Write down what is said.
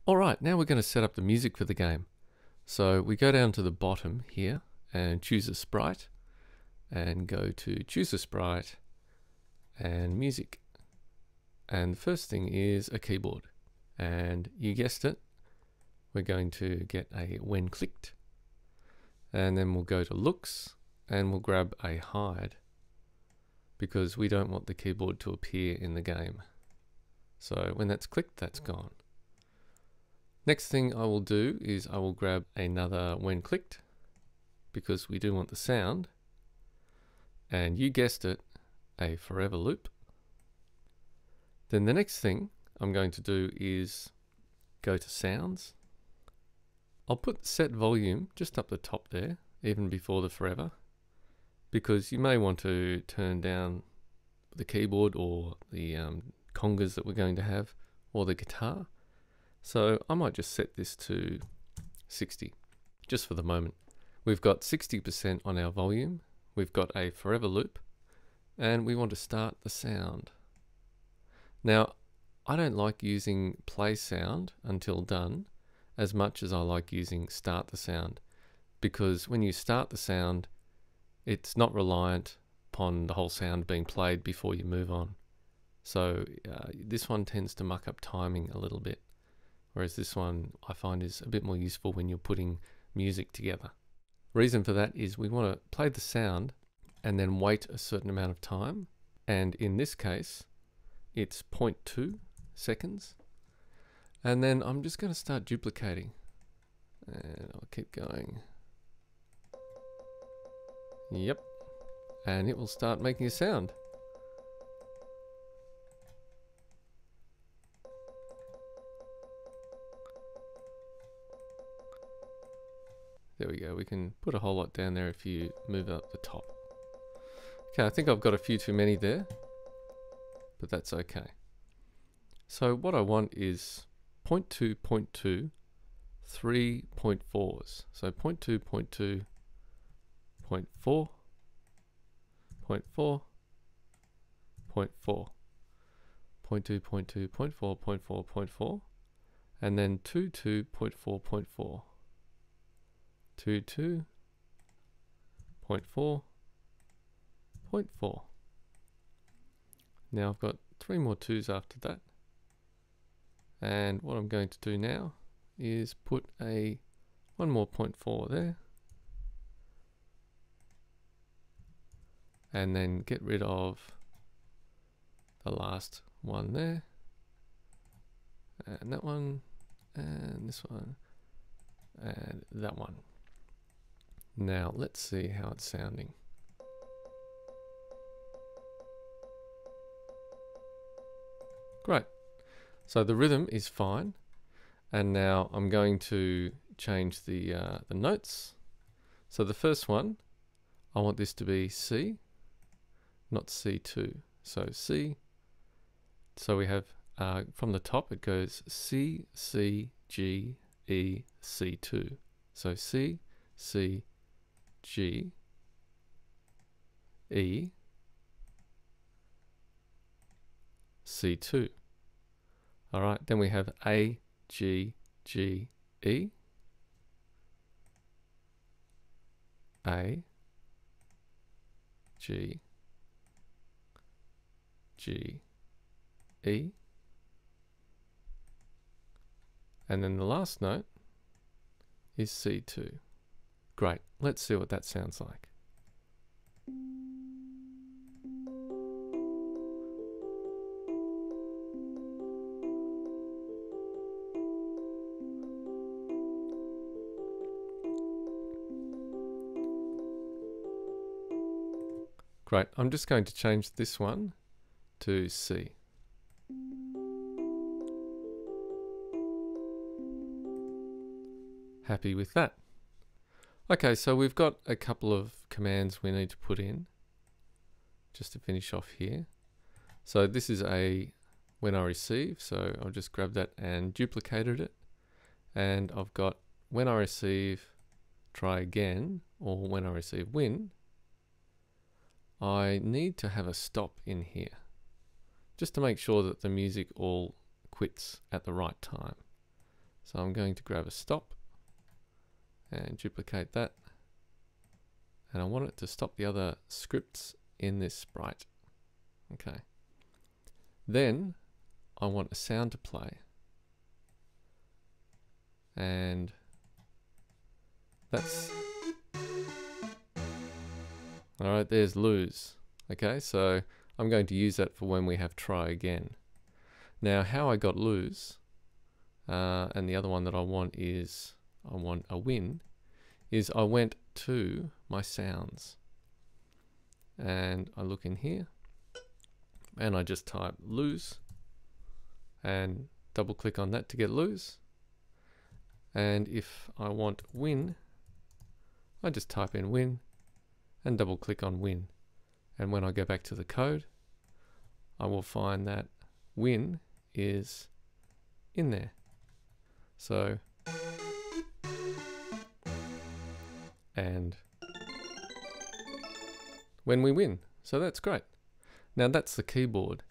Alright, now we're going to set up the music for the game. So we go down to the bottom here and choose a sprite and go to choose a sprite and music. And the first thing is a keyboard. And you guessed it, we're going to get a when clicked. And then we'll go to looks and we'll grab a hide because we don't want the keyboard to appear in the game. So when that's clicked, that's gone. Next thing I will do is I will grab another when clicked because we do want the sound. And you guessed it, a forever loop. Then the next thing I'm going to do is go to sounds. I'll put set volume just up the top there, even before the forever, because you may want to turn down the keyboard or the congas that we're going to have, or the guitar. So I might just set this to 60, just for the moment. We've got 60% on our volume, we've got a forever loop, and we want to start the sound. Now, I don't like using play sound until done as much as I like using start the sound, because when you start the sound, it's not reliant upon the whole sound being played before you move on. So this one tends to muck up timing a little bit. Whereas this one I find is a bit more useful when you're putting music together. Reason for that is we want to play the sound and then wait a certain amount of time. And in this case, it's 0.2 seconds. And then I'm just going to start duplicating. And I'll keep going. Yep. And it will start making a sound. There we go, we can put a whole lot down there if you move up the top. Okay, I think I've got a few too many there, but that's okay. So what I want is 0.2, 0.2, 3.4s. So 0.2, 0.2, 0.4, 0.4, 0.4, 0.2, 0.2, 0.4, 0.4, 0.4, and then 2, 2, 0.4, 0.4. 2, 2, 0.4, 0.4. Now I've got 3 more 2s after that. And what I'm going to do now is put one more 0.4 there. And then get rid of the last one there. And that one, and this one, and that one. Now let's see how it's sounding. Great. So the rhythm is fine. And now I'm going to change the notes. So the first one, I want this to be C, not C2. So C. So we have from the top it goes C, C, G, E, C2. So C, C, G, E, C2. All right, then we have A, G, G, E, A, G, G, E, and then the last note is C2. Great, let's see what that sounds like. Great, I'm just going to change this one to C. Happy with that. Okay, so we've got a couple of commands we need to put in just to finish off here. So this is a when I receive, so I'll just grab that and duplicated it. And I've got when I receive, try again, or when I receive win. I need to have a stop in here just to make sure that the music all quits at the right time. So I'm going to grab a stop and duplicate that. And I want it to stop the other scripts in this sprite. Okay. Then I want a sound to play. And that's... Alright, there's lose. Okay, so I'm going to use that for when we have try again. Now, how I got lose, and the other one that I want is, I want a win, is I went to my sounds. And I look in here, and I just type lose, and double click on that to get lose. And if I want win, I just type in win, and double click on win. And when I go back to the code, I will find that win is in there. So, and when we win. So that's great. Now that's the keyboard.